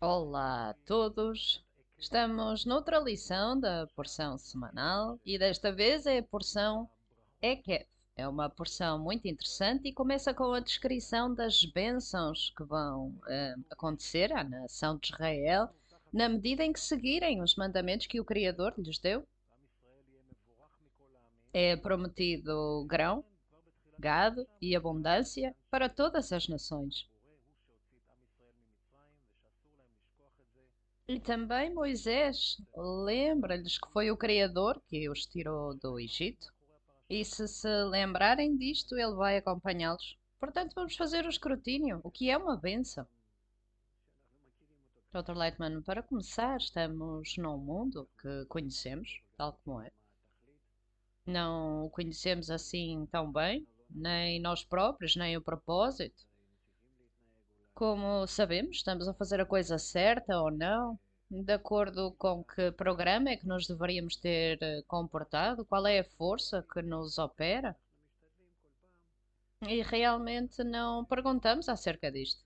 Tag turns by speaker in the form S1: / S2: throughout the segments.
S1: Olá a todos! Estamos noutra lição da porção semanal e desta vez é a porção Ekev. É uma porção muito interessante e começa com a descrição das bênçãos que vão acontecer à nação de Israel na medida em que seguirem os mandamentos que o Criador lhes deu. É prometido grão, gado e abundância para todas as nações. E também Moisés lembra-lhes que foi o Criador que os tirou do Egito. E se lembrarem disto, ele vai acompanhá-los. Portanto, vamos fazer o escrutínio, o que é uma benção. Dr. Lightman, para começar, estamos num mundo que conhecemos, tal como é. Não o conhecemos assim tão bem, nem nós próprios, nem o propósito. Como sabemos, estamos a fazer a coisa certa ou não? De acordo com que programa é que nos deveríamos ter comportado? Qual é a força que nos opera? E realmente não perguntamos acerca disto.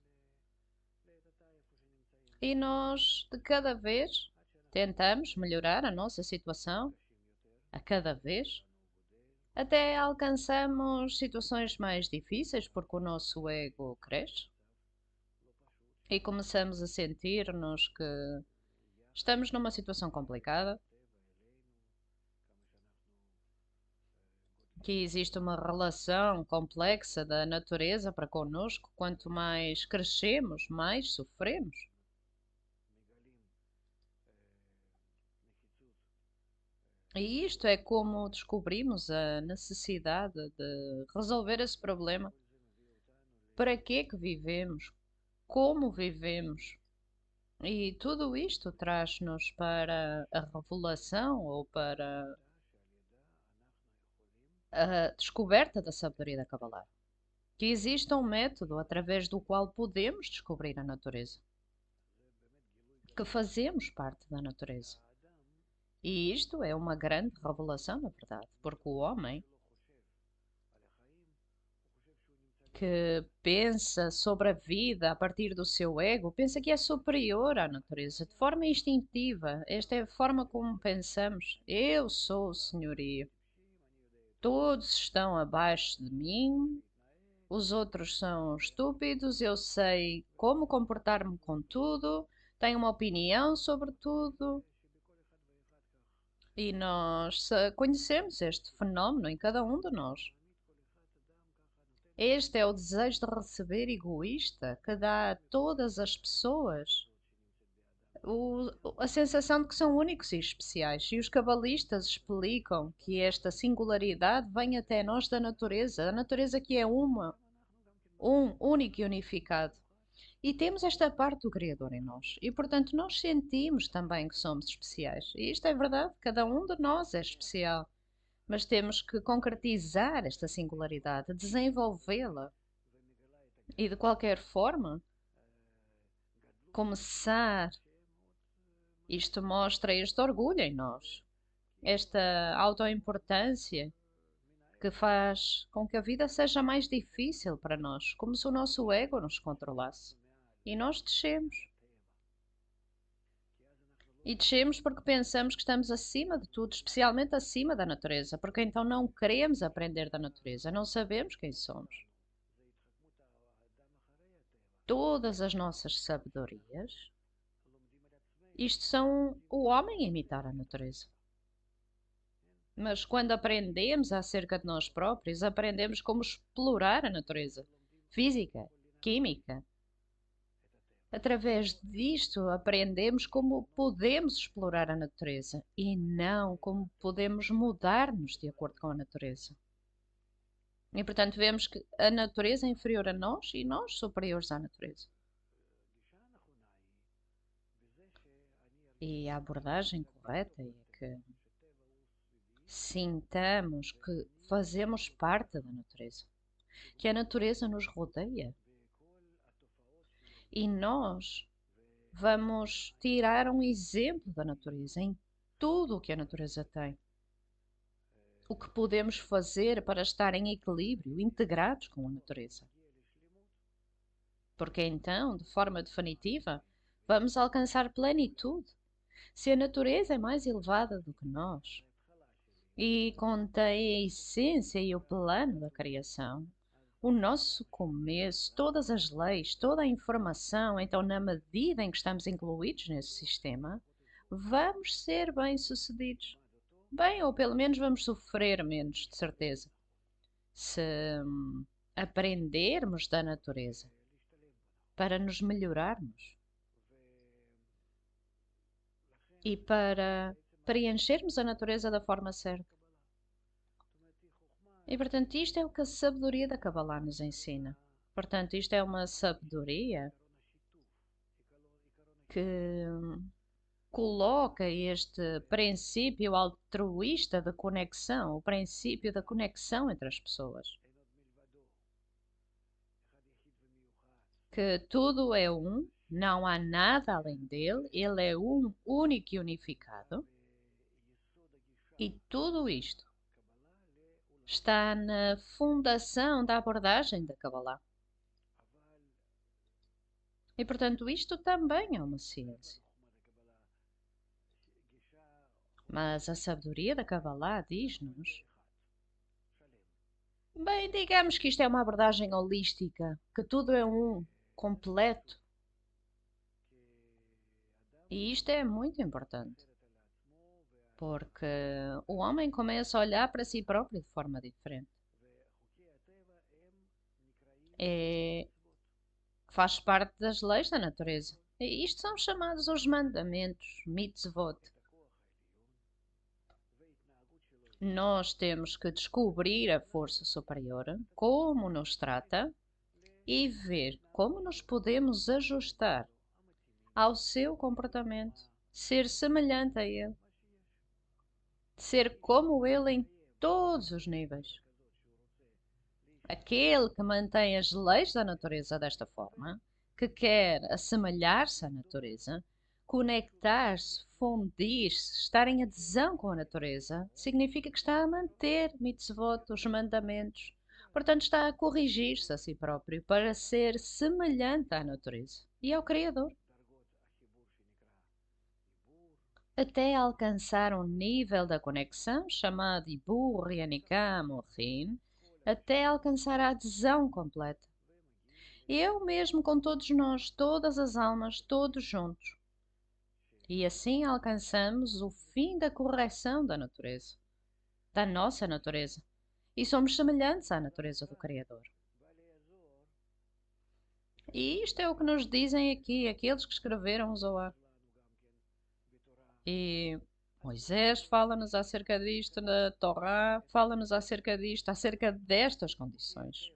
S1: E nós, de cada vez, tentamos melhorar a nossa situação, a cada vez, até alcançamos situações mais difíceis porque o nosso ego cresce e começamos a sentir-nos que estamos numa situação complicada, que existe uma relação complexa da natureza para connosco. Quanto mais crescemos, mais sofremos. E isto é como descobrimos a necessidade de resolver esse problema. Para que é que vivemos? Como vivemos? E tudo isto traz-nos para a revelação ou para a descoberta da sabedoria da Kabbalah. Que existe um método através do qual podemos descobrir a natureza. Que fazemos parte da natureza. E isto é uma grande revelação, na verdade, porque o homem que pensa sobre a vida a partir do seu ego pensa que é superior à natureza, de forma instintiva. Esta é a forma como pensamos. Eu sou o senhorio. Todos estão abaixo de mim, os outros são estúpidos, eu sei como comportar-me com tudo, tenho uma opinião sobre tudo. E nós conhecemos este fenómeno em cada um de nós. Este é o desejo de receber egoísta que dá a todas as pessoas a sensação de que são únicos e especiais. E os cabalistas explicam que esta singularidade vem até nós da natureza, a natureza que é único e unificado. E temos esta parte do Criador em nós. E, portanto, nós sentimos também que somos especiais. E isto é verdade, cada um de nós é especial. Mas temos que concretizar esta singularidade, desenvolvê-la. E, de qualquer forma, começar. Isto mostra este orgulho em nós. Esta autoimportância que faz com que a vida seja mais difícil para nós, como se o nosso ego nos controlasse. E nós descemos. E descemos porque pensamos que estamos acima de tudo, especialmente acima da natureza, porque então não queremos aprender da natureza, não sabemos quem somos. Todas as nossas sabedorias, isto são o homem a imitar a natureza. Mas quando aprendemos acerca de nós próprios, aprendemos como explorar a natureza física, química. Através disto, aprendemos como podemos explorar a natureza e não como podemos mudar-nos de acordo com a natureza. E, portanto, vemos que a natureza é inferior a nós e nós superiores à natureza. E a abordagem correta é que sintamos que fazemos parte da natureza, que a natureza nos rodeia. E nós vamos tirar um exemplo da natureza em tudo o que a natureza tem. O que podemos fazer para estar em equilíbrio, integrados com a natureza. Porque então, de forma definitiva, vamos alcançar plenitude. Se a natureza é mais elevada do que nós e contém a essência e o plano da criação, o nosso começo, todas as leis, toda a informação, então, na medida em que estamos incluídos nesse sistema, vamos ser bem-sucedidos. Bem, ou pelo menos vamos sofrer menos, de certeza. Se aprendermos da natureza para nos melhorarmos e para preenchermos a natureza da forma certa. E portanto, isto é o que a sabedoria da Kabbalah nos ensina. Portanto, isto é uma sabedoria que coloca este princípio altruísta de conexão, o princípio da conexão entre as pessoas. Que tudo é um, não há nada além dele, ele é um, único e unificado. E tudo isto está na fundação da abordagem da Kabbalah. E portanto, isto também é uma ciência. Mas a sabedoria da Kabbalah diz-nos, bem, digamos que isto é uma abordagem holística, que tudo é um, completo. E isto é muito importante, porque o homem começa a olhar para si próprio de forma diferente. Faz parte das leis da natureza. E isto são chamados os mandamentos, mitzvot. Nós temos que descobrir a força superior, como nos trata e ver como nos podemos ajustar ao seu comportamento, ser semelhante a ele, ser como ele em todos os níveis. Aquele que mantém as leis da natureza desta forma, que quer assemelhar-se à natureza, conectar-se, fundir-se, estar em adesão com a natureza, significa que está a manter mitzvot, os mandamentos. Portanto, está a corrigir-se a si próprio para ser semelhante à natureza e ao Criador. Até alcançar um nível da conexão chamado Ibur Yanikam Mohin, até alcançar a adesão completa. Eu mesmo com todos nós, todas as almas, todos juntos. E assim alcançamos o fim da correção da natureza, da nossa natureza, e somos semelhantes à natureza do Criador. E isto é o que nos dizem aqui aqueles que escreveram o Zohar. E Moisés fala-nos acerca disto na Torá, fala-nos acerca disto, acerca destas condições.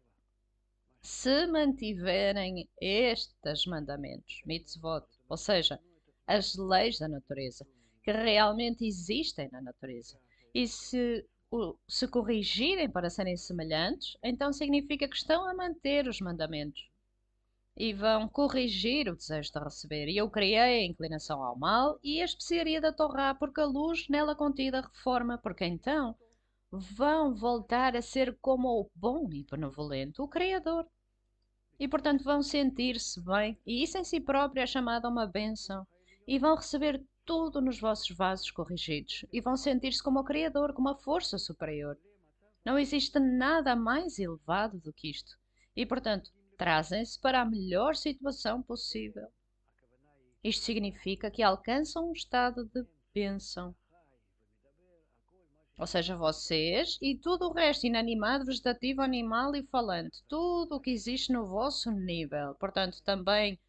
S1: Se mantiverem estes mandamentos, mitzvot, ou seja, as leis da natureza, que realmente existem na natureza, e se corrigirem para serem semelhantes, então significa que estão a manter os mandamentos e vão corrigir o desejo de receber. E eu criei a inclinação ao mal e a especiaria da Torá, porque a luz nela contida reforma, porque então vão voltar a ser como o bom e benevolente, o Criador. E portanto vão sentir-se bem, e isso em si próprio é chamado uma bênção. E vão receber tudo nos vossos vasos corrigidos, e vão sentir-se como o Criador, como a força superior. Não existe nada mais elevado do que isto. E portanto, trazem-se para a melhor situação possível. Isto significa que alcançam um estado de bênção. Ou seja, vocês e tudo o resto, inanimado, vegetativo, animal e falante, tudo o que existe no vosso nível. Portanto, também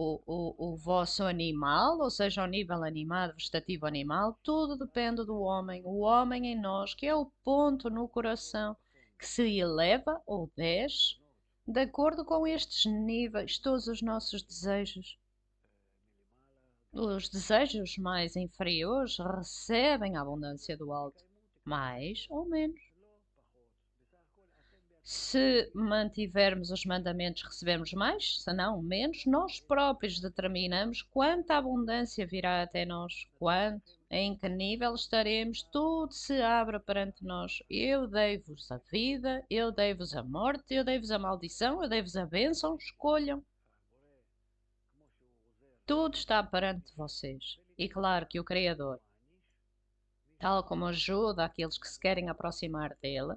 S1: o vosso animal, ou seja, o nível animado, vegetativo, animal, tudo depende do homem. O homem em nós, que é o ponto no coração, que se eleva ou desce, de acordo com estes níveis, todos os nossos desejos. Os desejos mais inferiores recebem a abundância do alto, mais ou menos. Se mantivermos os mandamentos, recebemos mais, se não, menos. Nós próprios determinamos quanta abundância virá até nós, quanto, em que nível estaremos, tudo se abre perante nós. Eu dei-vos a vida, eu dei-vos a morte, eu dei-vos a maldição, eu dei-vos a bênção, escolham. Tudo está perante vocês. E claro que o Criador, tal como ajuda aqueles que se querem aproximar dele,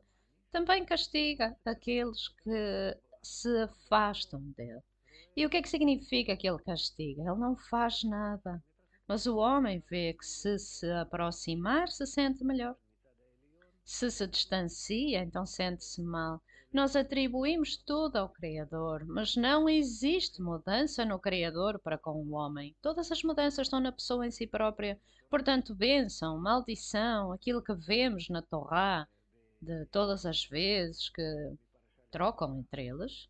S1: também castiga aqueles que se afastam dele. E o que é que significa que ele castiga? Ele não faz nada. Mas o homem vê que se aproximar, se sente melhor. Se distancia, então sente-se mal. Nós atribuímos tudo ao Criador, mas não existe mudança no Criador para com o homem. Todas as mudanças estão na pessoa em si própria. Portanto, bênção, maldição, aquilo que vemos na Torá, de todas as vezes que trocam entre eles,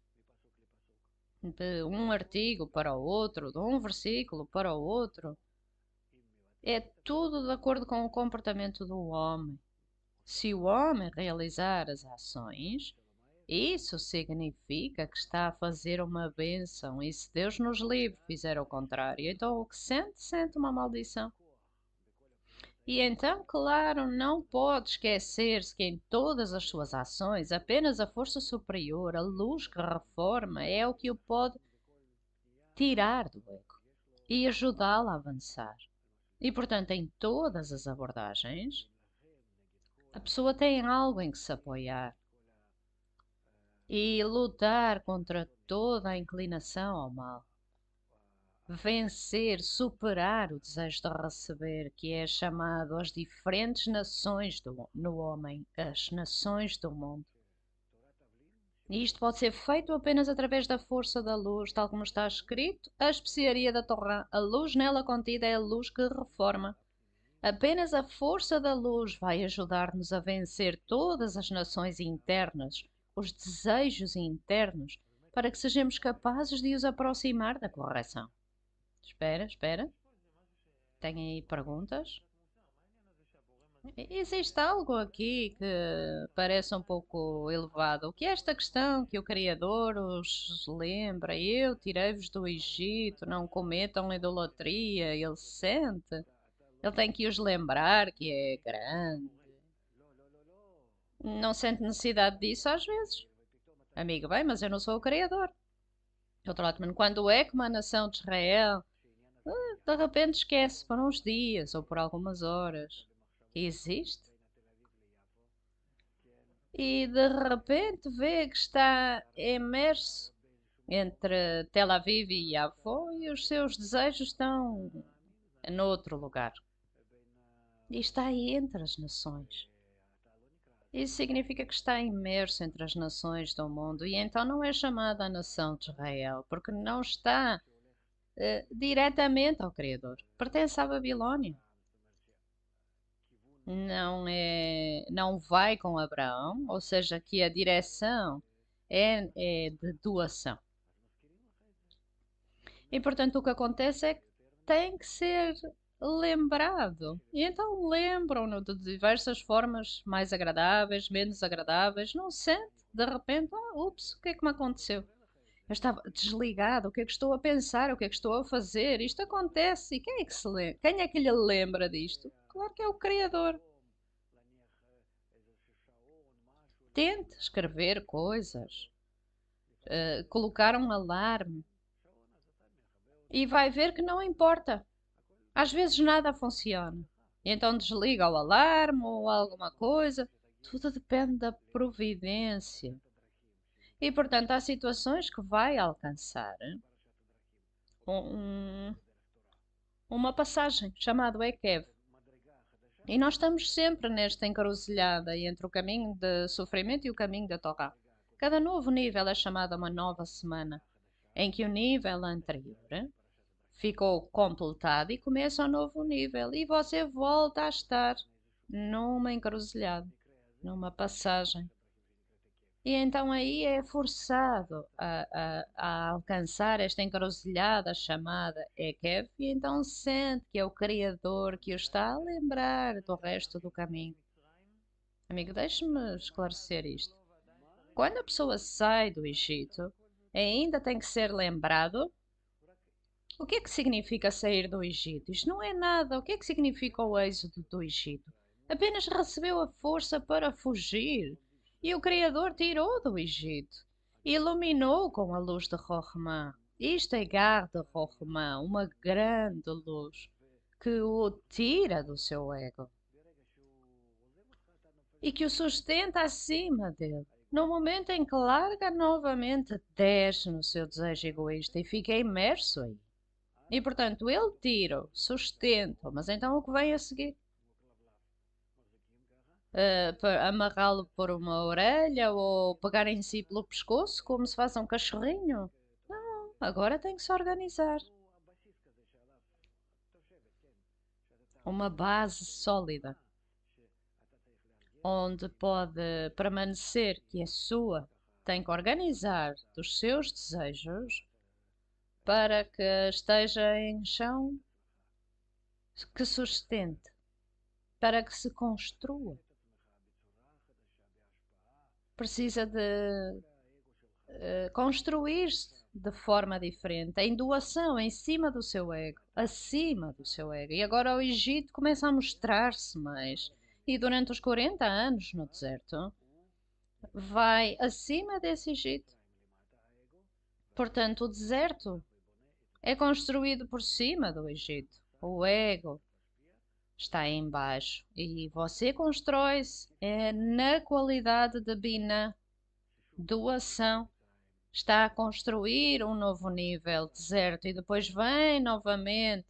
S1: de um artigo para o outro, de um versículo para o outro, é tudo de acordo com o comportamento do homem. Se o homem realizar as ações, isso significa que está a fazer uma bênção. E se Deus nos livre fizer o contrário, então o que sente, sente uma maldição. E então, claro, não pode esquecer-se que em todas as suas ações, apenas a força superior, a luz que reforma, é o que o pode tirar do ego e ajudá-lo a avançar. E, portanto, em todas as abordagens, a pessoa tem algo em que se apoiar e lutar contra toda a inclinação ao mal. Vencer, superar o desejo de receber, que é chamado as diferentes nações no homem, as nações do mundo. E isto pode ser feito apenas através da força da luz, tal como está escrito, a especiaria da Torá. A luz nela contida é a luz que reforma. Apenas a força da luz vai ajudar-nos a vencer todas as nações internas, os desejos internos, para que sejamos capazes de os aproximar da correção. Espera, espera. Tem aí perguntas? Existe algo aqui que parece um pouco elevado. O que é esta questão que o Criador os lembra? Eu tirei-vos do Egito, não cometam idolatria. Ele sente. Ele tem que os lembrar que é grande. Não sente necessidade disso às vezes. Amigo, bem, mas eu não sou o Criador. Outro lado, quando é que uma nação de Israel de repente esquece por uns dias ou por algumas horas que existe e de repente vê que está imerso entre Tel Aviv e Yafo e os seus desejos estão noutro lugar. E está aí entre as nações. Isso significa que está imerso entre as nações do mundo e então não é chamada a nação de Israel, porque não está diretamente ao Criador. Pertence à Babilônia. Não vai com Abraão, ou seja, que a direção é de doação. E portanto o que acontece é que tem que ser lembrado. E então lembram-no de diversas formas mais agradáveis, menos agradáveis. Não sente, de repente, ups, o que é que me aconteceu? Eu estava desligado, o que é que estou a pensar, o que é que estou a fazer? Isto acontece. E quem é que se lembra? Quem é que lhe lembra disto? Claro que é o Criador. Tente escrever coisas, colocar um alarme e vai ver que não importa. Às vezes nada funciona. E então desliga o alarme ou alguma coisa. Tudo depende da providência. E portanto há situações que vai alcançar um, uma passagem chamada Ekev. E nós estamos sempre nesta encruzilhada entre o caminho de sofrimento e o caminho da Torá. Cada novo nível é chamado uma nova semana, em que o nível anterior ficou completado e começa um novo nível. E você volta a estar numa encruzilhada, numa passagem. E então aí é forçado a alcançar esta encruzilhada chamada Ekev, e então sente que é o Criador que o está a lembrar do resto do caminho. Amigo, deixe-me esclarecer isto. Quando a pessoa sai do Egito, ainda tem que ser lembrado o que é que significa sair do Egito. Isto não é nada. O que é que significa o êxodo do Egito? Apenas recebeu a força para fugir. E o Criador tirou do Egito, iluminou com a luz de Rohma Isto é Garde Rohrman, uma grande luz que o tira do seu ego e que o sustenta acima dele. No momento em que larga novamente, desce no seu desejo egoísta e fica imerso aí. E portanto, ele tira, sustenta, mas então o que vem a seguir? Para amarrá-lo por uma orelha ou pegar em si pelo pescoço, como se faz a um cachorrinho? Não, agora tem que se organizar. Uma base sólida, onde pode permanecer, que é sua, tem que organizar dos seus desejos para que esteja em chão que sustente, para que se construa. Precisa de construir-se de forma diferente, em doação, em cima do seu ego, acima do seu ego. E agora o Egito começa a mostrar-se mais. E durante os 40 anos no deserto, vai acima desse Egito. Portanto, o deserto é construído por cima do Egito. O ego está em baixo e você constrói-se na qualidade de Bina, doação. Está a construir um novo nível deserto e depois vem novamente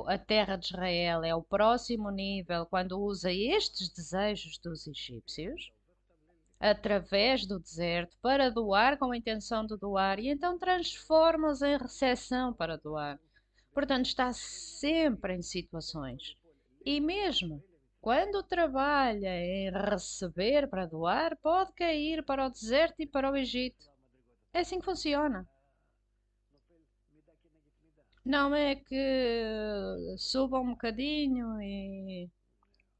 S1: a terra de Israel. É o próximo nível quando usa estes desejos dos egípcios através do deserto para doar com a intenção de doar e então transforma-os em recepção para doar. Portanto, está sempre em situações. E mesmo quando trabalha em receber para doar, pode cair para o deserto e para o Egito. É assim que funciona. Não é que suba um bocadinho e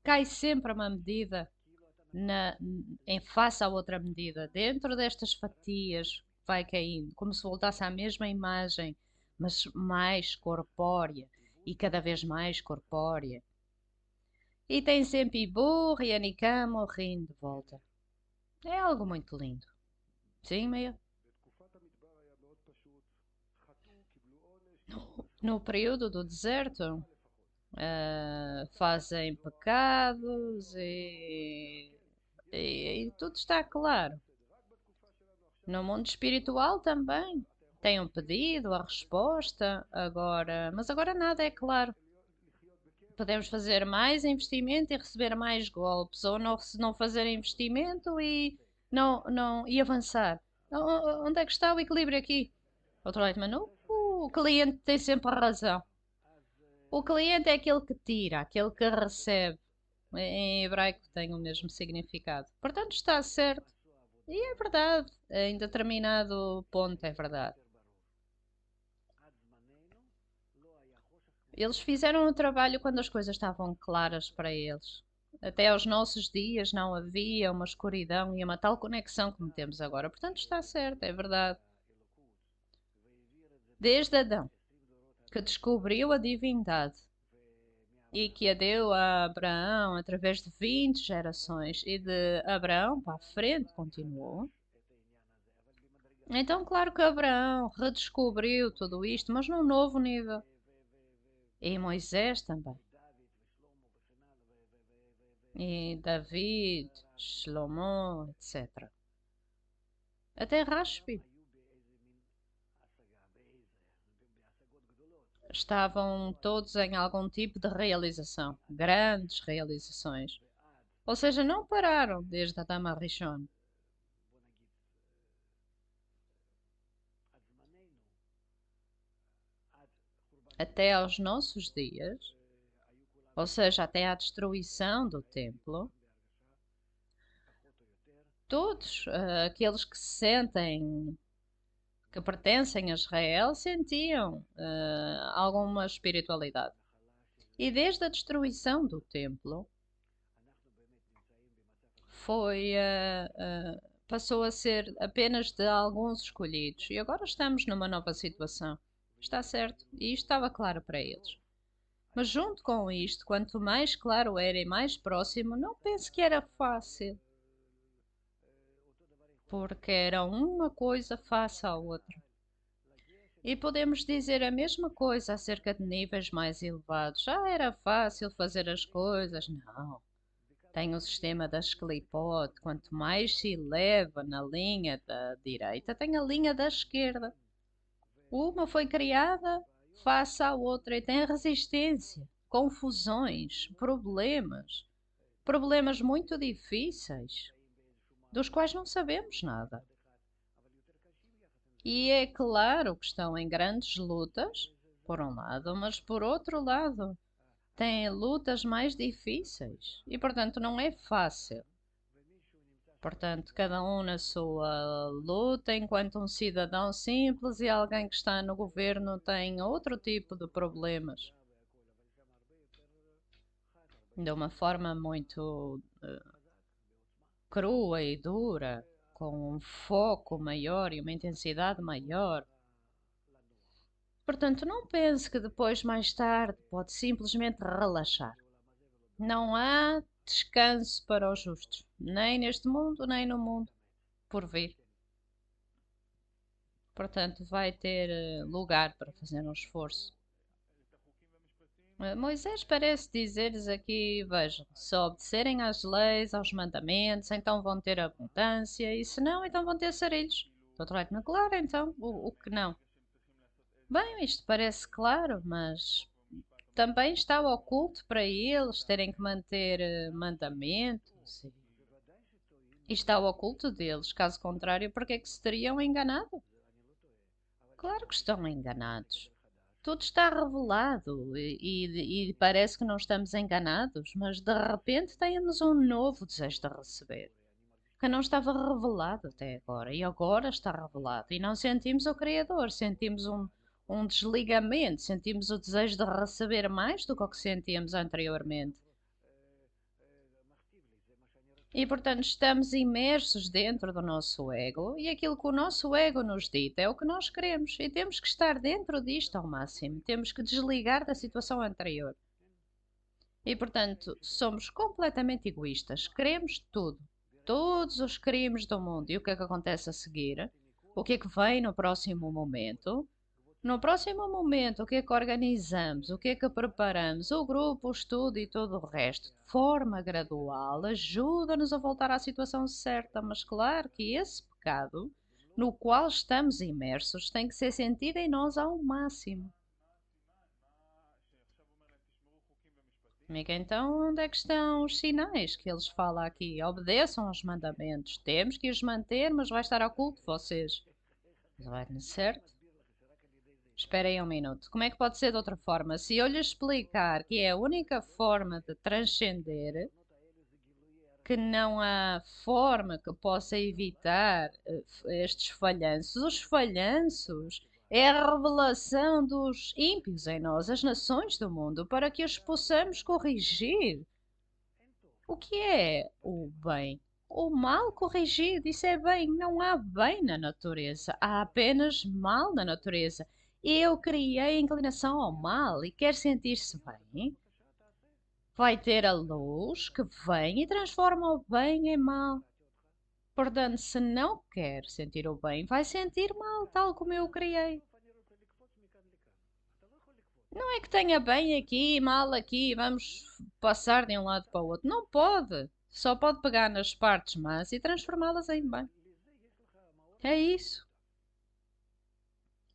S1: cai sempre uma medida na, em face à outra medida. Dentro destas fatias vai caindo, como se voltasse à mesma imagem, mas mais corpórea e cada vez mais corpórea. E tem sempre Ibu e Anicamo rindo de volta. É algo muito lindo. Sim, meio. No período do deserto, fazem pecados e tudo está claro. No mundo espiritual também. Tem um pedido, a resposta, agora, mas agora nada é claro. Podemos fazer mais investimento e receber mais golpes, ou não fazer investimento e não e avançar. Onde é que está o equilíbrio aqui? Outro lado, mas não, o cliente tem sempre a razão. O cliente é aquele que tira, aquele que recebe. Em hebraico tem o mesmo significado. Portanto, está certo. E é verdade. Em determinado ponto é verdade. Eles fizeram o trabalho quando as coisas estavam claras para eles. Até aos nossos dias não havia uma escuridão e uma tal conexão como temos agora. Portanto, está certo, é verdade. Desde Adão, que descobriu a divindade e que a deu a Abraão através de 20 gerações e de Abraão para a frente continuou. Então, claro que Abraão redescobriu tudo isto, mas num novo nível. E Moisés também. E David, Shlomo, etc. Até Rashbi. Estavam todos em algum tipo de realização, grandes realizações. Ou seja, não pararam desde Adam Rishon. Até aos nossos dias, ou seja, até à destruição do templo, todos aqueles que se sentem que pertencem a Israel sentiam alguma espiritualidade. E desde a destruição do templo foi passou a ser apenas de alguns escolhidos e agora estamos numa nova situação. Está certo, e isto estava claro para eles. Mas junto com isto, quanto mais claro era e mais próximo, não penso que era fácil, porque era uma coisa face à outra. E podemos dizer a mesma coisa acerca de níveis mais elevados. Já era fácil fazer as coisas. Não. Tem o sistema da Sclipote. Quanto mais se eleva na linha da direita, tem a linha da esquerda. Uma foi criada face à outra e tem resistência, confusões, problemas. Problemas muito difíceis, dos quais não sabemos nada. E é claro que estão em grandes lutas, por um lado, mas por outro lado, têm lutas mais difíceis e, portanto, não é fácil. Portanto, cada um na sua luta, enquanto um cidadão simples e alguém que está no governo tem outro tipo de problemas. De uma forma muito crua e dura, com um foco maior e uma intensidade maior. Portanto, não pense que depois, mais tarde, pode simplesmente relaxar. Não há descanso para os justos, nem neste mundo, nem no mundo por vir. Portanto, vai ter lugar para fazer um esforço. Moisés parece dizer-lhes aqui: vejam, se obedecerem às leis, aos mandamentos, então vão ter abundância, e se não, então vão ter sarilhos. Doutor Leite, claro, então, o que não? Bem, isto parece claro, mas também está oculto para eles terem que manter mandamentos e está oculto deles. Caso contrário, porque é que se teriam enganado? Claro que estão enganados. Tudo está revelado e parece que não estamos enganados, mas de repente temos um novo desejo de receber, que não estava revelado até agora e agora está revelado. E não sentimos o Criador, sentimos um desligamento, sentimos o desejo de receber mais do que o que sentíamos anteriormente. E portanto estamos imersos dentro do nosso ego e aquilo que o nosso ego nos dita é o que nós queremos e temos que estar dentro disto ao máximo, temos que desligar da situação anterior. E portanto somos completamente egoístas, queremos tudo, todos os crimes do mundo. E o que é que acontece a seguir? O que é que vem no próximo momento? No próximo momento, o que é que organizamos? O que é que preparamos? O grupo, o estudo e todo o resto, de forma gradual, ajuda-nos a voltar à situação certa. Mas claro que esse pecado no qual estamos imersos tem que ser sentido em nós ao máximo. Amiga, então onde é que estão os sinais que eles falam aqui? Obedeçam aos mandamentos. Temos que os manter, mas vai estar oculto de vocês. Mas vai, certo? Esperem um minuto. Como é que pode ser de outra forma? Se eu lhe explicar que é a única forma de transcender, que não há forma que possa evitar estes falhanços. Os falhanços é a revelação dos ímpios em nós, as nações do mundo, para que os possamos corrigir. O que é o bem? O mal corrigido, isso é bem. Não há bem na natureza, há apenas mal na natureza. Eu criei a inclinação ao mal e quer sentir-se bem, vai ter a luz que vem e transforma o bem em mal. Portanto, se não quer sentir o bem, vai sentir mal, tal como eu o criei. Não é que tenha bem aqui, mal aqui, vamos passar de um lado para o outro. Não pode. Só pode pegar nas partes más e transformá-las em bem. É isso.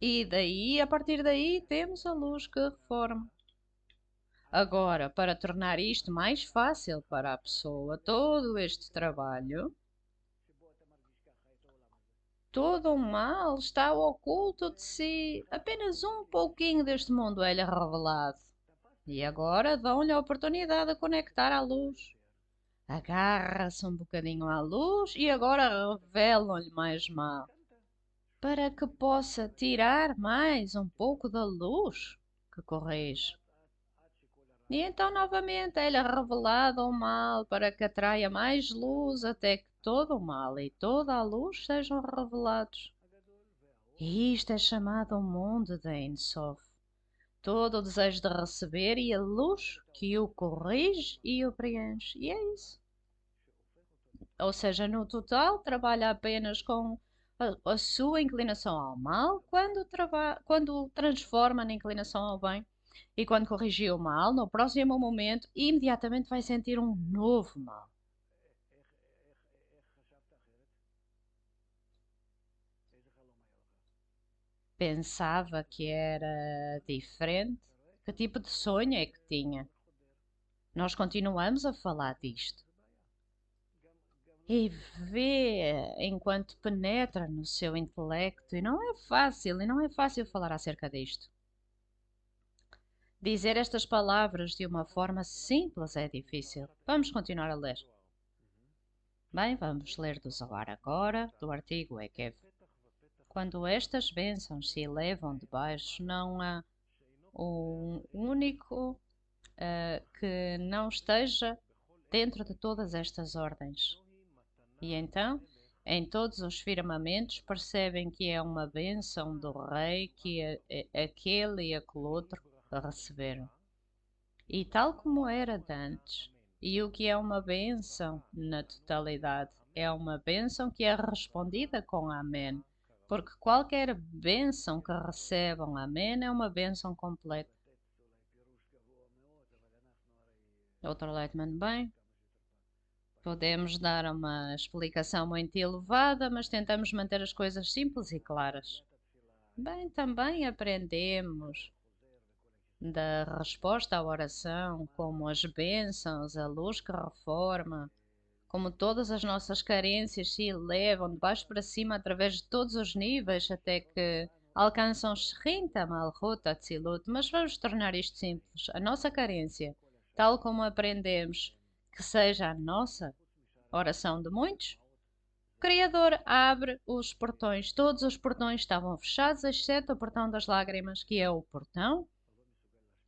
S1: E daí, a partir daí, temos a luz que reforma. Agora, para tornar isto mais fácil para a pessoa, todo este trabalho, todo o mal está oculto de si. Apenas um pouquinho deste mundo é-lhe revelado. E agora dão-lhe a oportunidade de conectar à luz. Agarra-se um bocadinho à luz e agora revelam-lhe mais mal, para que possa tirar mais um pouco da luz que corrige. E então novamente é-lhe revelado o mal para que atraia mais luz até que todo o mal e toda a luz sejam revelados. E isto é chamado o mundo de Ein Sof. Todo o desejo de receber e a luz que o corrige e o preenche. E é isso. Ou seja, no total trabalha apenas com a sua inclinação ao mal quando transforma na inclinação ao bem. E quando corrigir o mal, no próximo momento, imediatamente vai sentir um novo mal. Pensava que era diferente. Que tipo de sonho é que tinha? Nós continuamos a falar disto. E vê enquanto penetra no seu intelecto, e não é fácil falar acerca disto. Dizer estas palavras de uma forma simples é difícil. Vamos continuar a ler. Bem, vamos ler do Zohar agora, do artigo Ekev. Quando estas bênçãos se elevam de baixo, não há um único que não esteja dentro de todas estas ordens. E então, em todos os firmamentos, percebem que é uma bênção do rei que aquele e aquele outro receberam. E tal como era de antes, e o que é uma bênção na totalidade, é uma bênção que é respondida com Amém, porque qualquer bênção que recebam Amém é uma bênção completa. Dr. Leitman, bem, podemos dar uma explicação muito elevada, mas tentamos manter as coisas simples e claras. Bem, também aprendemos da resposta à oração, como as bênçãos, a luz que reforma, como todas as nossas carências se elevam de baixo para cima através de todos os níveis até que alcançam Shrinta, Malhut, Atzilut. Mas vamos tornar isto simples. A nossa carência, tal como aprendemos que seja a nossa oração de muitos, o Criador abre os portões. Todos os portões estavam fechados, exceto o portão das lágrimas, que é o portão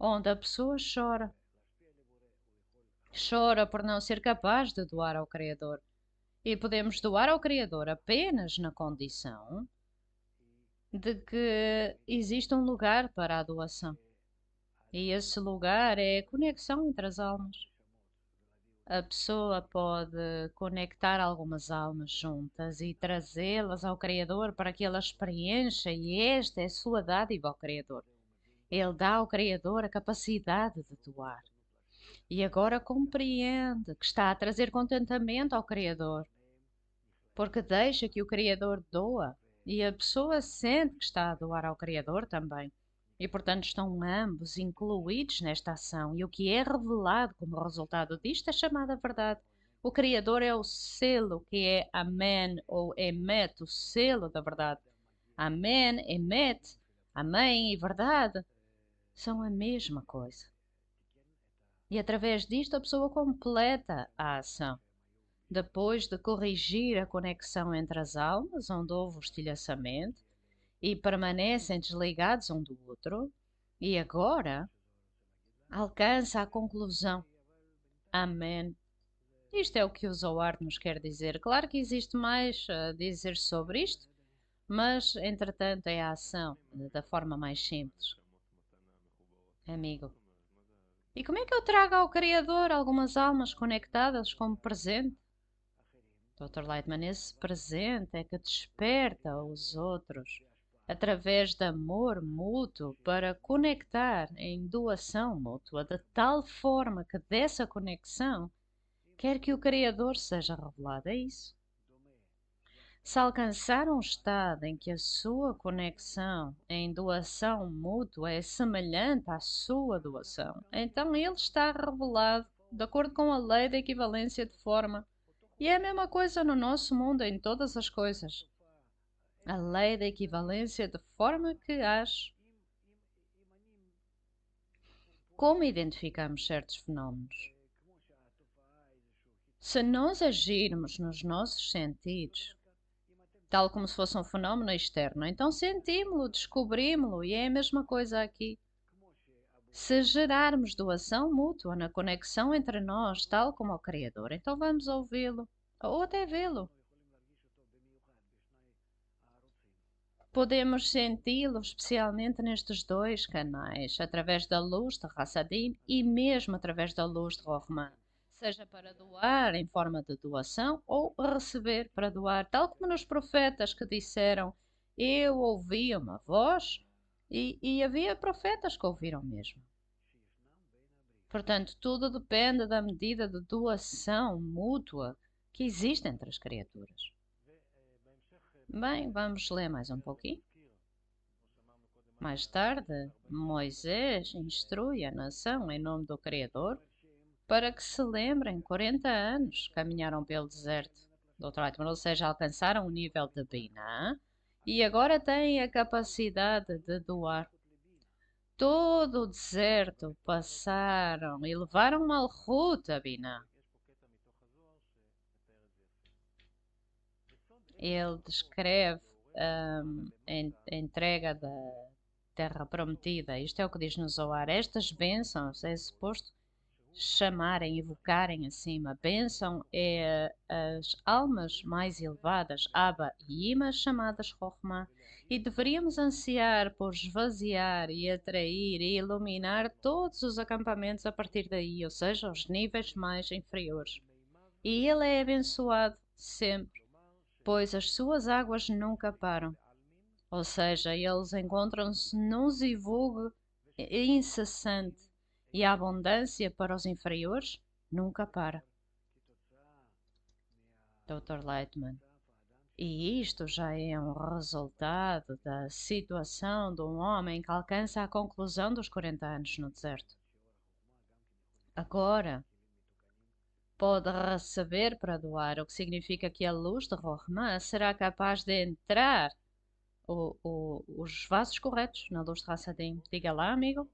S1: onde a pessoa chora. Chora por não ser capaz de doar ao Criador. E podemos doar ao Criador apenas na condição de que existe um lugar para a doação. E esse lugar é a conexão entre as almas. A pessoa pode conectar algumas almas juntas e trazê-las ao Criador para que elas preencha, e esta é a sua dádiva ao Criador. Ele dá ao Criador a capacidade de doar. E agora compreende que está a trazer contentamento ao Criador, porque deixa que o Criador doa, e a pessoa sente que está a doar ao Criador também. E portanto estão ambos incluídos nesta ação, e o que é revelado como resultado disto é chamada verdade. O Criador é o selo que é Amém ou Emet, o selo da verdade. Amém, Emet, Amém e verdade são a mesma coisa. E através disto a pessoa completa a ação. Depois de corrigir a conexão entre as almas, onde houve o estilhaçamento, e permanecem desligados um do outro, e agora alcança a conclusão. Amém. Isto é o que o Zohar nos quer dizer. Claro que existe mais a dizer sobre isto, mas entretanto é a ação da forma mais simples. Amigo. E como é que eu trago ao Criador algumas almas conectadas como presente? Dr. Lightman, esse presente é que desperta os outros através de amor mútuo para conectar em doação mútua, de tal forma que dessa conexão quer que o Criador seja revelado. É isso. Se alcançar um estado em que a sua conexão em doação mútua é semelhante à sua doação, então ele está revelado de acordo com a lei da equivalência de forma. E é a mesma coisa no nosso mundo, em todas as coisas. A lei da equivalência de forma que age. Como identificamos certos fenómenos? Se nós agirmos nos nossos sentidos, tal como se fosse um fenómeno externo, então sentimos-lo, descobrimos-lo, e é a mesma coisa aqui. Se gerarmos doação mútua na conexão entre nós, tal como o Criador, então vamos ouvi-lo, ou até vê-lo. Podemos senti-lo especialmente nestes dois canais, através da luz de Hassadim e mesmo através da luz de Rohman. seja para doar em forma de doação ou receber para doar, tal como nos profetas que disseram: Eu ouvi uma voz, e havia profetas que ouviram mesmo. Portanto, tudo depende da medida de doação mútua que existe entre as criaturas. Bem, vamos ler mais um pouquinho. Mais tarde, Moisés instrui a nação em nome do Criador para que se lembrem 40 anos caminharam pelo deserto do outro lado, ou seja, alcançaram o nível de Binah e agora têm a capacidade de doar. Todo o deserto passaram e levaram Malhut a Binah. Ele descreve a entrega da terra prometida. Isto é o que diz no Zohar. Estas bênçãos é suposto chamarem, evocarem acima. Bênção é as almas mais elevadas, Abba e Ima, chamadas Chokhmah, e deveríamos ansiar por esvaziar e atrair e iluminar todos os acampamentos a partir daí, ou seja, os níveis mais inferiores. E ele é abençoado sempre, pois as suas águas nunca param. Ou seja, eles encontram-se num zivug incessante e a abundância para os inferiores nunca para. Dr. Lightman. E isto já é um resultado da situação de um homem que alcança a conclusão dos 40 anos no deserto. Agora, pode receber para doar, o que significa que a luz de Rohma será capaz de entrar os vasos corretos na luz de Hassadim. Diga lá, amigo.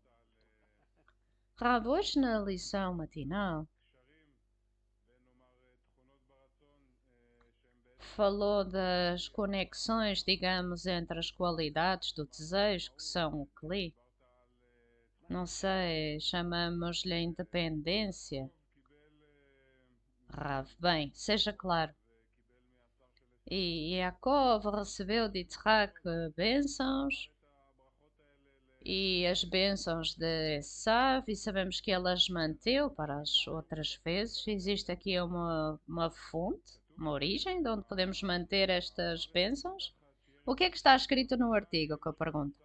S1: Rav, hoje na lição matinal falou das conexões, digamos, entre as qualidades do desejo, que são o Kli. Não sei, chamamos-lhe a independência. Rav, bem, seja claro. E Yaakov recebeu de Yitzhak bênçãos e as bênçãos de Esav, e sabemos que ele as manteve para as outras vezes. Existe aqui uma fonte, uma origem, de onde podemos manter estas bênçãos. O que é que está escrito no artigo que eu pergunto?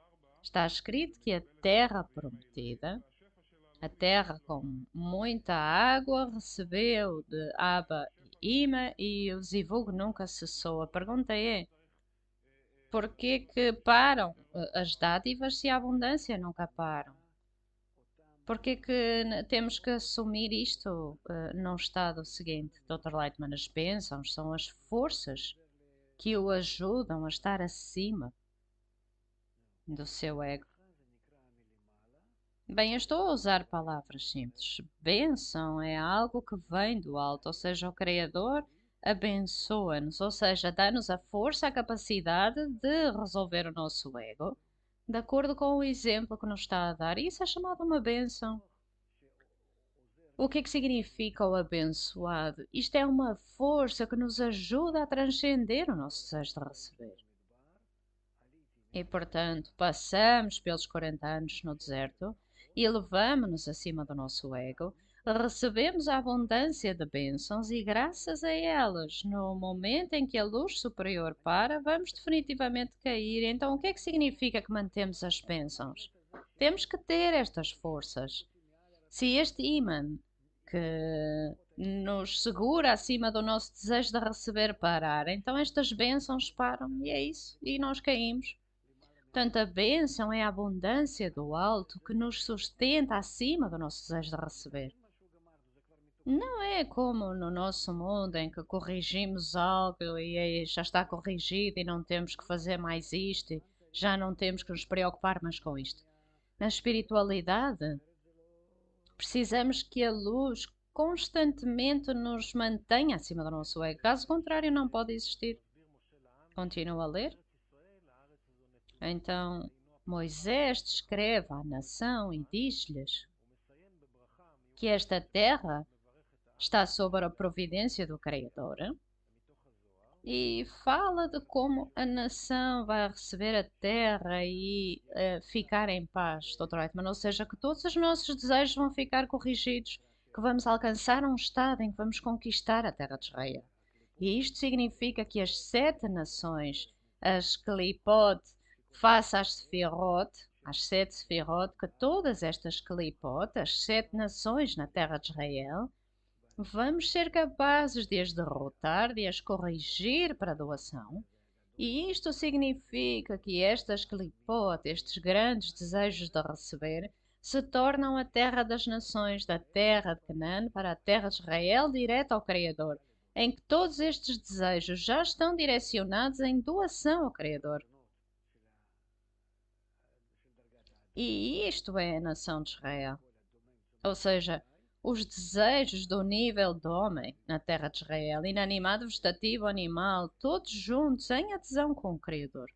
S1: Está escrito que a terra prometida, a terra com muita água, recebeu de Abba e Ima e o zivug nunca cessou. A pergunta é, porquê que param as dádivas se a abundância nunca param? Porquê que temos que assumir isto num estado seguinte? Dr. Lightman, as bênçãos são as forças que o ajudam a estar acima do seu ego. Bem, eu estou a usar palavras simples. Bênção é algo que vem do alto, ou seja, o Criador abençoa-nos, ou seja, dá-nos a força, a capacidade de resolver o nosso ego, de acordo com o exemplo que nos está a dar. E isso é chamado uma bênção. O que é que significa o abençoado? Isto é uma força que nos ajuda a transcender o nosso desejo de receber. E, portanto, passamos pelos 40 anos no deserto e elevamos-nos acima do nosso ego, recebemos a abundância de bênçãos e, graças a elas, no momento em que a luz superior para, vamos definitivamente cair. Então, o que é que significa que mantemos as bênçãos? Temos que ter estas forças. Se este ímã que nos segura acima do nosso desejo de receber parar, então estas bênçãos param e é isso, e nós caímos. Portanto, a bênção é a abundância do alto que nos sustenta acima do nosso desejo de receber. Não é como no nosso mundo em que corrigimos algo e já está corrigido e não temos que fazer mais isto, e já não temos que nos preocupar mais com isto. Na espiritualidade, precisamos que a luz constantemente nos mantenha acima do nosso ego. Caso contrário, não pode existir. Continua a ler. Então, Moisés descreve à nação e diz-lhes que esta terra está sob a providência do Criador e fala de como a nação vai receber a terra e ficar em paz, Dr. Reitman, ou seja, que todos os nossos desejos vão ficar corrigidos que vamos alcançar um estado em que vamos conquistar a terra de Israel. E isto significa que as 7 nações, as Clipot, face às 7 Sefirot, que todas estas Clipot, as 7 nações na terra de Israel, vamos ser capazes de as derrotar, de as corrigir para a doação. E isto significa que estas Clipot, estes grandes desejos de receber, se tornam a terra das nações, da terra de Canaã para a terra de Israel, direto ao Criador, em que todos estes desejos já estão direcionados em doação ao Criador. E isto é a nação de Israel. Ou seja, os desejos do nível do homem na terra de Israel, inanimado, vegetativo, animal, todos juntos em adesão com o Criador.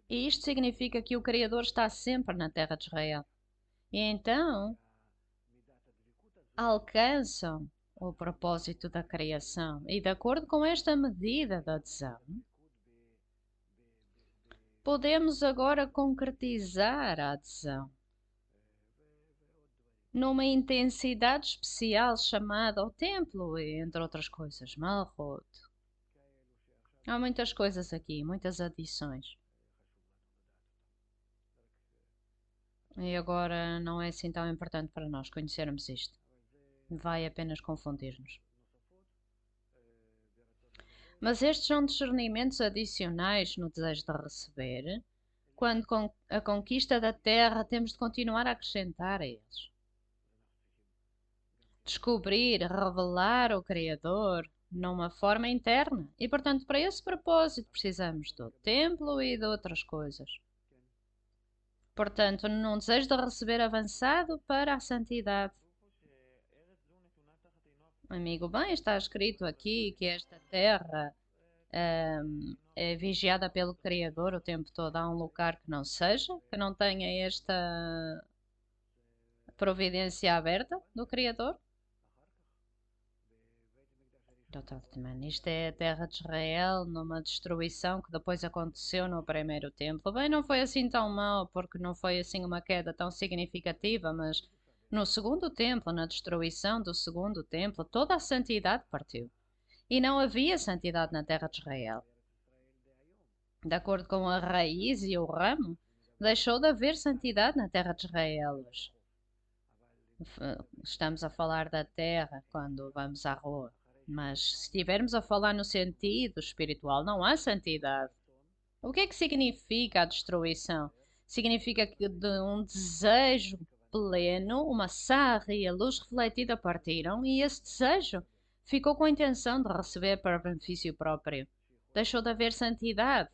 S1: E isto significa que o Criador está sempre na terra de Israel. E então alcançam o propósito da criação. E de acordo com esta medida de adesão, podemos agora concretizar a adesão numa intensidade especial chamada o templo, entre outras coisas, Malchut. Há muitas coisas aqui, muitas adições. E agora não é assim tão importante para nós conhecermos isto. Vai apenas confundir-nos. Mas estes são discernimentos adicionais no desejo de receber. Quando com a conquista da terra, temos de continuar a acrescentar a eles. Descobrir, revelar o Criador numa forma interna. E, portanto, para esse propósito, precisamos do templo e de outras coisas. Portanto, num desejo de receber avançado para a santidade. Amigo, bem, está escrito aqui que esta terra é vigiada pelo Criador o tempo todo. Há um lugar que não seja, que não tenha esta providência aberta do Criador? Isto é a terra de Israel numa destruição que depois aconteceu no primeiro templo. Bem, não foi assim tão mal, porque não foi assim uma queda tão significativa, mas no segundo templo, na destruição do segundo templo, toda a santidade partiu. E não havia santidade na terra de Israel. De acordo com a raiz e o ramo, deixou de haver santidade na terra de Israel hoje. Estamos a falar da terra quando vamos à rua. Mas se estivermos a falar no sentido espiritual, não há santidade. O que é que significa a destruição? Significa que de um desejo pleno, uma sarra e a luz refletida partiram, e esse desejo ficou com a intenção de receber para benefício próprio. Deixou de haver santidade.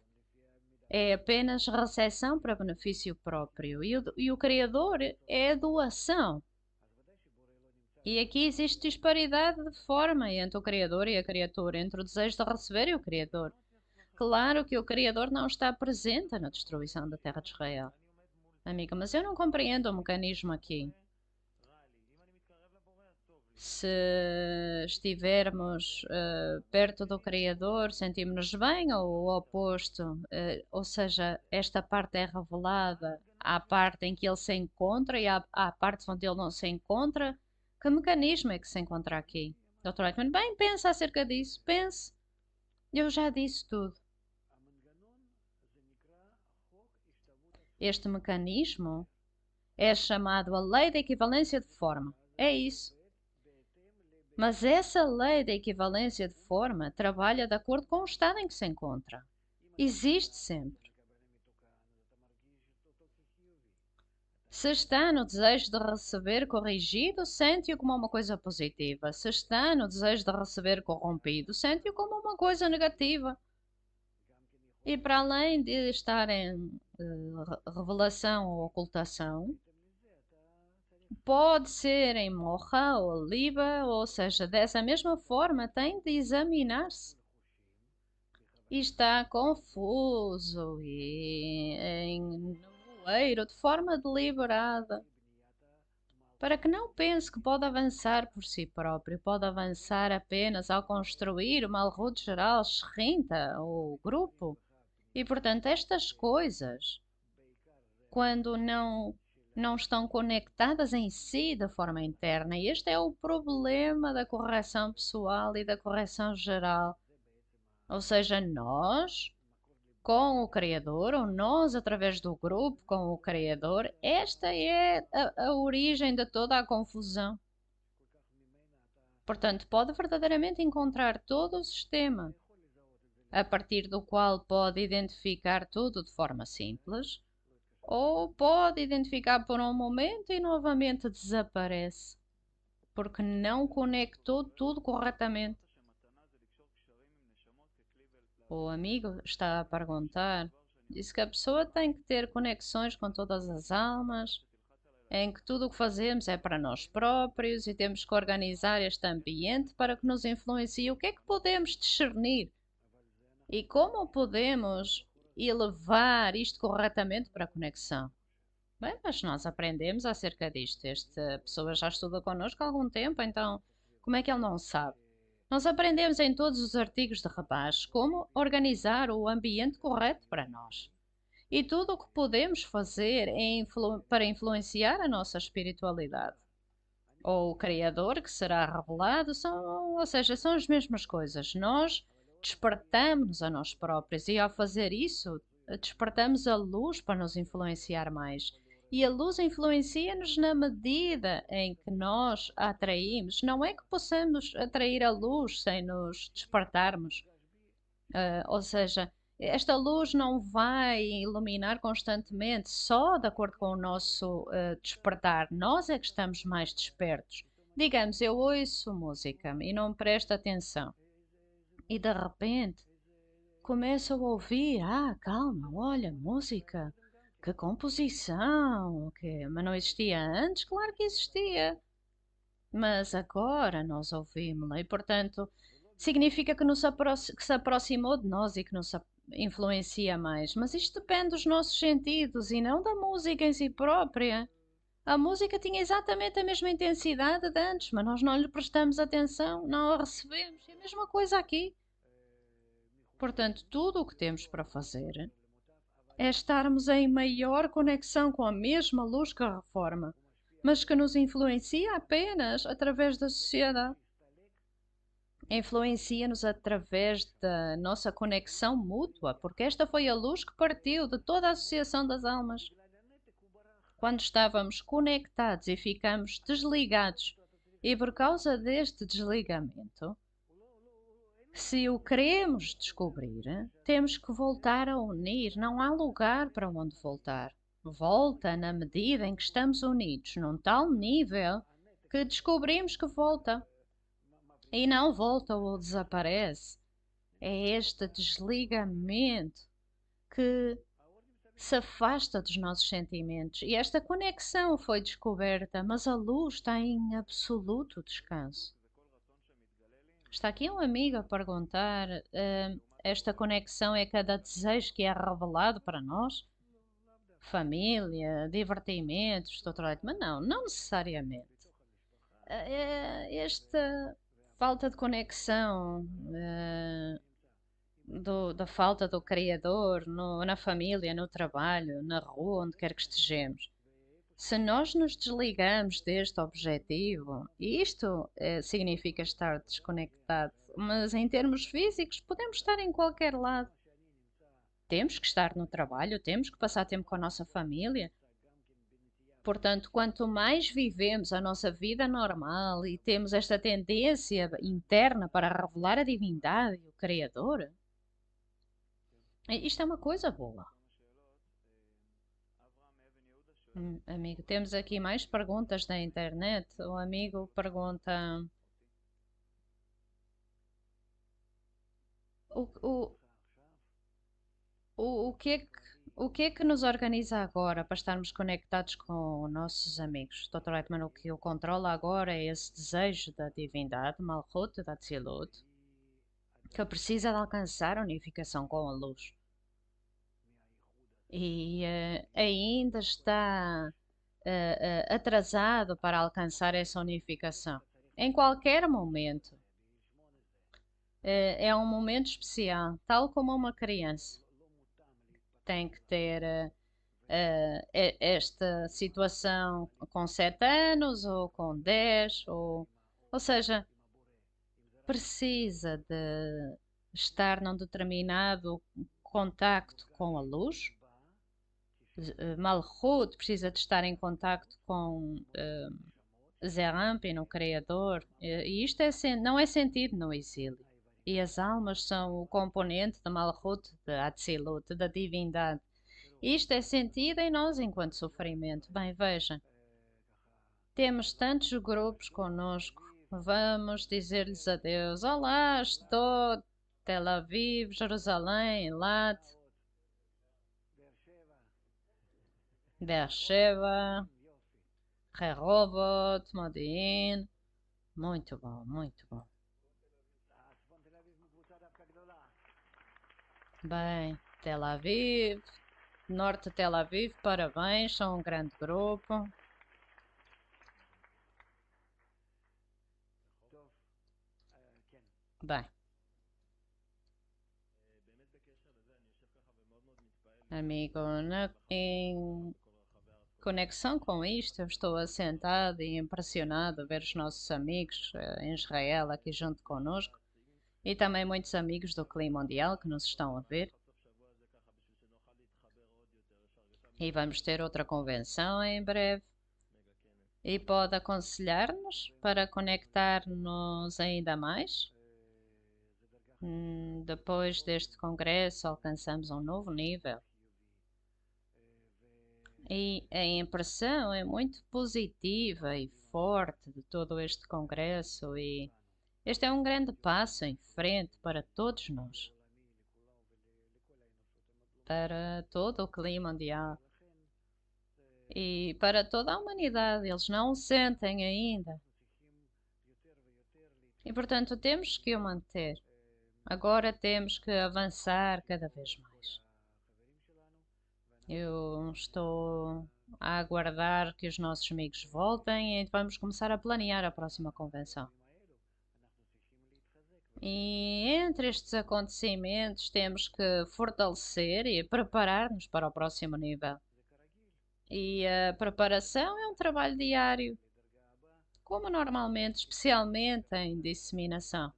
S1: É apenas recepção para benefício próprio. E o Criador é a doação. E aqui existe disparidade de forma entre o Criador e a criatura, entre o desejo de receber e o Criador. Claro que o Criador não está presente na destruição da terra de Israel. Amiga, mas eu não compreendo o mecanismo aqui. Se estivermos perto do Criador, sentimos-nos bem ou o oposto? Ou seja, esta parte é revelada, há a parte em que ele se encontra e há a parte onde ele não se encontra. Que mecanismo é que se encontra aqui? Dr. Eichmann, bem, pensa acerca disso, pense. Eu já disse tudo. Este mecanismo é chamado a lei da equivalência de forma. É isso. Mas essa lei da equivalência de forma trabalha de acordo com o estado em que se encontra. Existe sempre. Se está no desejo de receber corrigido, sente-o como uma coisa positiva. Se está no desejo de receber corrompido, sente-o como uma coisa negativa. E para além de estar em revelação ou ocultação, pode ser em morra ou liba, ou seja, dessa mesma forma tem de examinar-se. E está confuso e em nevoeiro de forma deliberada, para que não pense que pode avançar por si próprio, pode avançar apenas ao construir o Malhut geral, Shrinta, ou grupo. E portanto, estas coisas, quando não não estão conectadas em si de forma interna. E este é o problema da correção pessoal e da correção geral. Ou seja, nós com o Criador, ou nós através do grupo com o Criador, esta é a origem de toda a confusão. Portanto, pode verdadeiramente encontrar todo o sistema a partir do qual pode identificar tudo de forma simples, ou pode identificar por um momento e novamente desaparece, porque não conectou tudo corretamente. O amigo está a perguntar, disse que a pessoa tem que ter conexões com todas as almas, em que tudo o que fazemos é para nós próprios e temos que organizar este ambiente para que nos influencie. O que é que podemos discernir? E como podemos elevar isto corretamente para a conexão? Bem, mas nós aprendemos acerca disto. Esta pessoa já estuda connosco há algum tempo, então como é que ele não sabe? Nós aprendemos em todos os artigos de Rabás como organizar o ambiente correto para nós. E tudo o que podemos fazer para influenciar a nossa espiritualidade. Ou o Criador que será revelado, ou seja, são as mesmas coisas. Nós despertamos a nós próprios e ao fazer isso, despertamos a luz para nos influenciar mais. E a luz influencia-nos na medida em que nós a atraímos. Não é que possamos atrair a luz sem nos despertarmos. Ou seja, esta luz não vai iluminar constantemente só de acordo com o nosso despertar. Nós é que estamos mais despertos. Digamos, eu ouço música e não presto atenção. E de repente começo a ouvir, calma, olha, música, que composição, mas não existia antes? Claro que existia, mas agora nós ouvimos-la e, portanto, significa que, que se aproximou de nós e que nos influencia mais. Mas isto depende dos nossos sentidos e não da música em si própria. A música tinha exatamente a mesma intensidade de antes, mas nós não lhe prestamos atenção, não a recebemos. É a mesma coisa aqui. Portanto, tudo o que temos para fazer é estarmos em maior conexão com a mesma luz que a reforma, mas que nos influencia apenas através da sociedade. Influencia-nos através da nossa conexão mútua, porque esta foi a luz que partiu de toda a associação das almas. Quando estávamos conectados e ficamos desligados, e por causa deste desligamento, se o queremos descobrir, temos que voltar a unir, não há lugar para onde voltar. Volta na medida em que estamos unidos, num tal nível que descobrimos que volta. E não volta ou desaparece. É este desligamento que se afasta dos nossos sentimentos. E esta conexão foi descoberta, mas a luz está em absoluto descanso. Está aqui um amigo a perguntar: esta conexão é cada desejo que é revelado para nós? Família, divertimentos, mas não necessariamente. Esta falta de conexão, da falta do Criador na família, no trabalho, na rua, onde quer que estejamos. Se nós nos desligamos deste objetivo, e isto significa estar desconectado, mas em termos físicos, podemos estar em qualquer lado. Temos que estar no trabalho, temos que passar tempo com a nossa família. Portanto, quanto mais vivemos a nossa vida normal e temos esta tendência interna para revelar a divindade e o Criador, isto é uma coisa boa. Amigo, temos aqui mais perguntas da internet. O amigo pergunta: o, o, o que é que nos organiza agora para estarmos conectados com nossos amigos? Dr. Eitman, o que o controla agora é esse desejo da divindade, Malhut, da Tzilut, que precisa de alcançar a unificação com a luz. E ainda está atrasado para alcançar essa unificação. Em qualquer momento. É um momento especial, tal como uma criança. Tem que ter esta situação com 7 anos ou com 10, ou seja, precisa de estar num determinado contacto com a luz. Malhut precisa de estar em contacto com Zerampin, o Criador, e isto não é sentido no exílio. E as almas são o componente de Malhut, de Atzilut, da divindade. Isto é sentido em nós enquanto sofrimento. Bem, veja, temos tantos grupos conosco. Vamos dizer-lhes adeus. Olá, estou Tel Aviv, Jerusalém, Eilat, Beersheba, Rehovot, Modi'in. Muito bom, muito bom. Bem, Tel Aviv, Norte de Tel Aviv, parabéns, são um grande grupo. Bem, amigo, em conexão com isto, eu estou assentado e impressionado a ver os nossos amigos em Israel aqui junto conosco e também muitos amigos do Clima Mundial que nos estão a ver. E vamos ter outra convenção em breve. E pode aconselhar-nos para conectar-nos ainda mais? Depois deste congresso, alcançamos um novo nível. E a impressão é muito positiva e forte de todo este congresso, e este é um grande passo em frente para todos nós, para todo o clima mundial e para toda a humanidade. Eles não o sentem ainda. E portanto temos que o manter. Agora temos que avançar cada vez mais. Eu estou a aguardar que os nossos amigos voltem e vamos começar a planear a próxima convenção. E entre estes acontecimentos temos que fortalecer e preparar-nos para o próximo nível. E a preparação é um trabalho diário, como normalmente, especialmente em disseminação.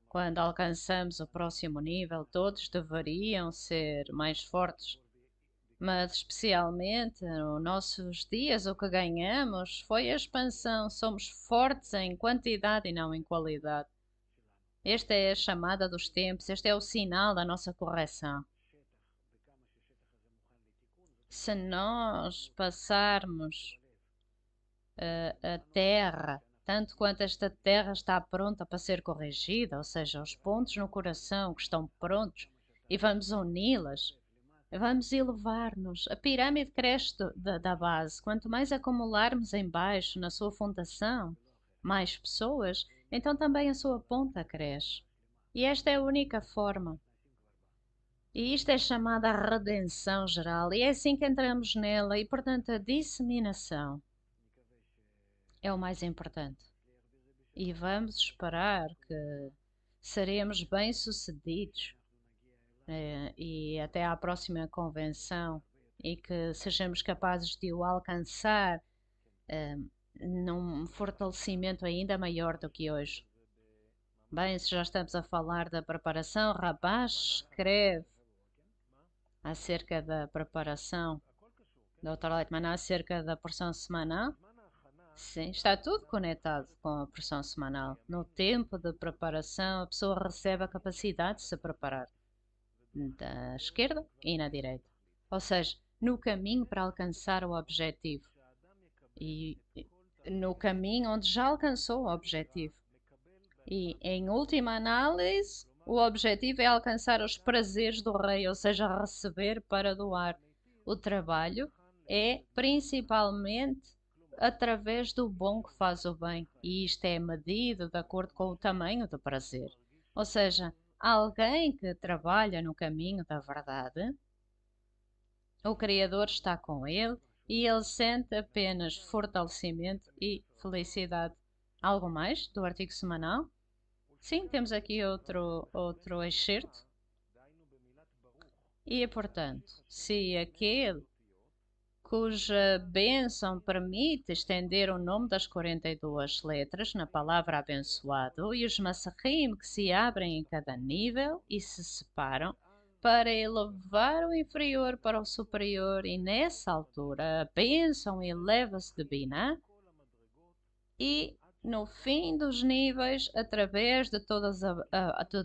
S1: Quando alcançamos o próximo nível, todos deveriam ser mais fortes. Mas especialmente nos nossos dias, o que ganhamos foi a expansão. Somos fortes em quantidade e não em qualidade. Esta é a chamada dos tempos, este é o sinal da nossa correção. Se nós passarmos a terra, tanto quanto esta terra está pronta para ser corrigida, ou seja, os pontos no coração que estão prontos, e vamos uni-las, vamos elevar-nos. A pirâmide cresce da base. Quanto mais acumularmos em baixo, na sua fundação, mais pessoas, então também a sua ponta cresce. E esta é a única forma. E isto é chamada a redenção geral. E é assim que entramos nela. E, portanto, a disseminação é o mais importante. E vamos esperar que seremos bem-sucedidos e até à próxima convenção e que sejamos capazes de o alcançar num fortalecimento ainda maior do que hoje. Bem, se já estamos a falar da preparação, Rabash escreve acerca da preparação, Dr. Leitman, acerca da porção semanal. Sim, está tudo conectado com a porção semanal. No tempo de preparação, a pessoa recebe a capacidade de se preparar da esquerda e na direita. Ou seja, no caminho para alcançar o objetivo. E no caminho onde já alcançou o objetivo. E, em última análise, o objetivo é alcançar os prazeres do rei, ou seja, receber para doar. O trabalho é principalmente através do bom que faz o bem, e isto é medido de acordo com o tamanho do prazer. Ou seja, alguém que trabalha no caminho da verdade, o Criador está com ele e ele sente apenas fortalecimento e felicidade. Algo mais do artigo semanal? Sim, temos aqui outro excerto. E, portanto, se aquele cuja bênção permite estender o nome das 42 letras na palavra abençoado, e os massachim que se abrem em cada nível e se separam para elevar o inferior para o superior, e nessa altura a bênção eleva-se de Binah, e no fim dos níveis, através de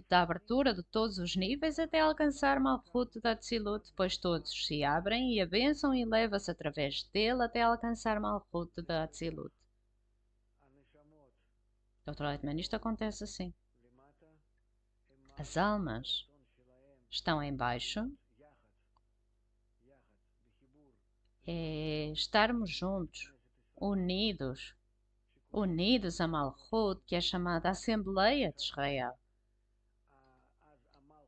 S1: da abertura de todos os níveis, até alcançar Malchut da Atzilut, depois todos se abrem e a bênção eleva-se através dele até alcançar Malchut da Atzilut. Dr. Leitman, isto acontece assim. As almas estão em baixo, é estarmos juntos, unidos a Malchut, que é chamada Assembleia de Israel,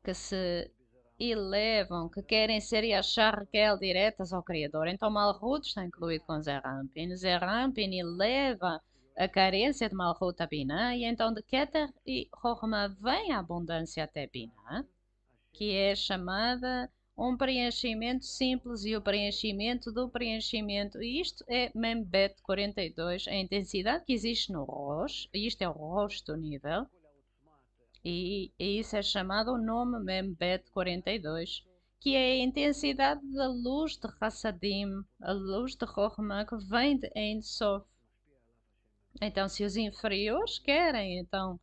S1: que se elevam, que querem ser Yashar Raquel diretas ao Criador. Então Malchut está incluído com Zerampin. Zerampin eleva a carência de Malchut a Binah, e então de Keter e Chokhmah vem a abundância até Binah, que é chamada um preenchimento simples e o preenchimento do preenchimento. E isto é Membet 42, a intensidade que existe no Rosh, e isto é o Rosh do nível, e isso é chamado o nome Membet 42, que é a intensidade da luz de Hassadim, a luz de Chokhmah que vem de Ein Sof. Então, se os inferiores querem, então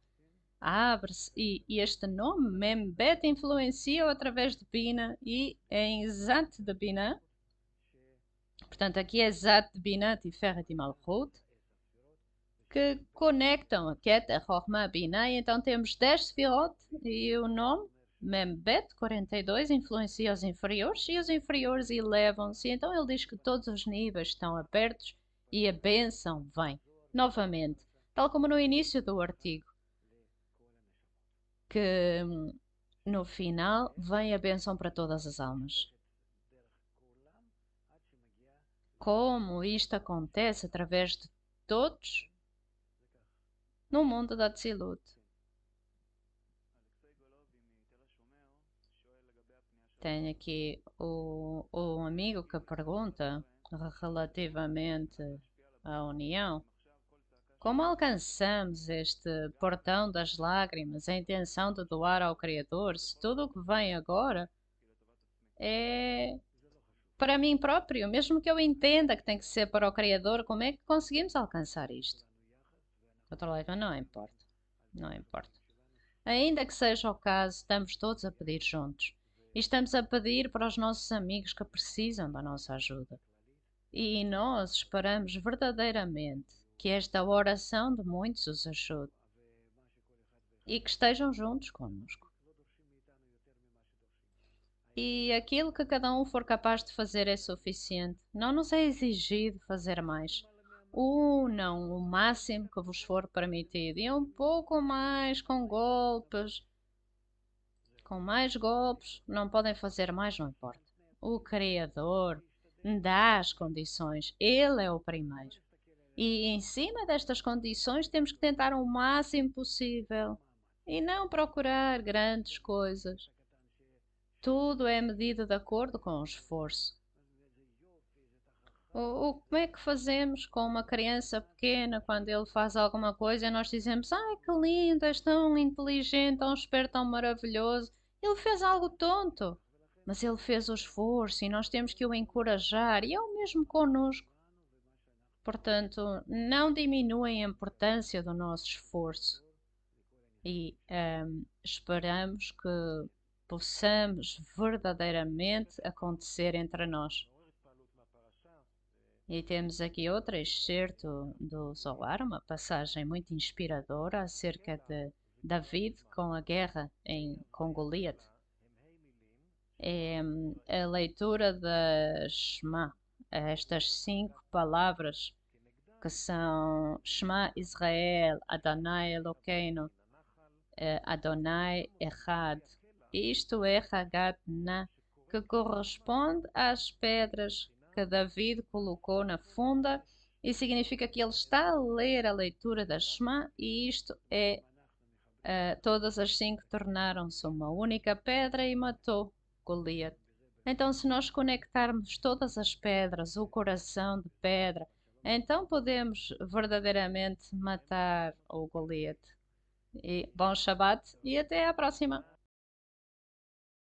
S1: abre-se, e este nome, Membet, influencia através de Bina e em Zat de Bina. Portanto, aqui é Zat de Bina, Tiferet e Malchut, que conectam a Keter, Chokhmah, Bina, e então temos 10 Sefirot, e o nome, Membet 42, influencia os inferiores, e os inferiores elevam-se. Então ele diz que todos os níveis estão abertos e a bênção vem. Novamente, tal como no início do artigo, que no final vem a bênção para todas as almas. Como isto acontece através de todos no mundo da Tzilut. Tenho aqui o amigo que pergunta relativamente à união. Como alcançamos este portão das lágrimas, a intenção de doar ao Criador, se tudo o que vem agora é para mim próprio, mesmo que eu entenda que tem que ser para o Criador, como é que conseguimos alcançar isto? Dr. Leiva, não importa, não importa. Ainda que seja o caso, estamos todos a pedir juntos. E estamos a pedir para os nossos amigos que precisam da nossa ajuda. E nós esperamos verdadeiramente que esta oração de muitos os ajude e que estejam juntos conosco. E aquilo que cada um for capaz de fazer é suficiente. Não nos é exigido fazer mais. Unam o máximo que vos for permitido e um pouco mais com golpes. Com mais golpes, não podem fazer mais, não importa. O Criador dá as condições. Ele é o primeiro. E em cima destas condições temos que tentar o máximo possível e não procurar grandes coisas. Tudo é medido de acordo com o esforço. Como é que fazemos com uma criança pequena quando ele faz alguma coisa e nós dizemos: ai, que lindo, és tão inteligente, tão esperto, tão maravilhoso. Ele fez algo tonto, mas ele fez o esforço e nós temos que o encorajar, e é o mesmo connosco. Portanto, não diminuem a importância do nosso esforço e esperamos que possamos verdadeiramente acontecer entre nós. E temos aqui outro excerto do Zohar, uma passagem muito inspiradora acerca de David com a guerra com Goliat. É a leitura da Shema, estas 5 palavras que são Shema Israel, Adonai Elokeinu, Adonai Echad. Isto é Hagat Na, que corresponde às pedras que David colocou na funda, e significa que ele está a ler a leitura da Shema, e isto é todas as 5 tornaram-se uma única pedra e matou Goliat. Então, se nós conectarmos todas as pedras, o coração de pedra, então podemos verdadeiramente matar o Goliath. E bom Shabat e até à próxima!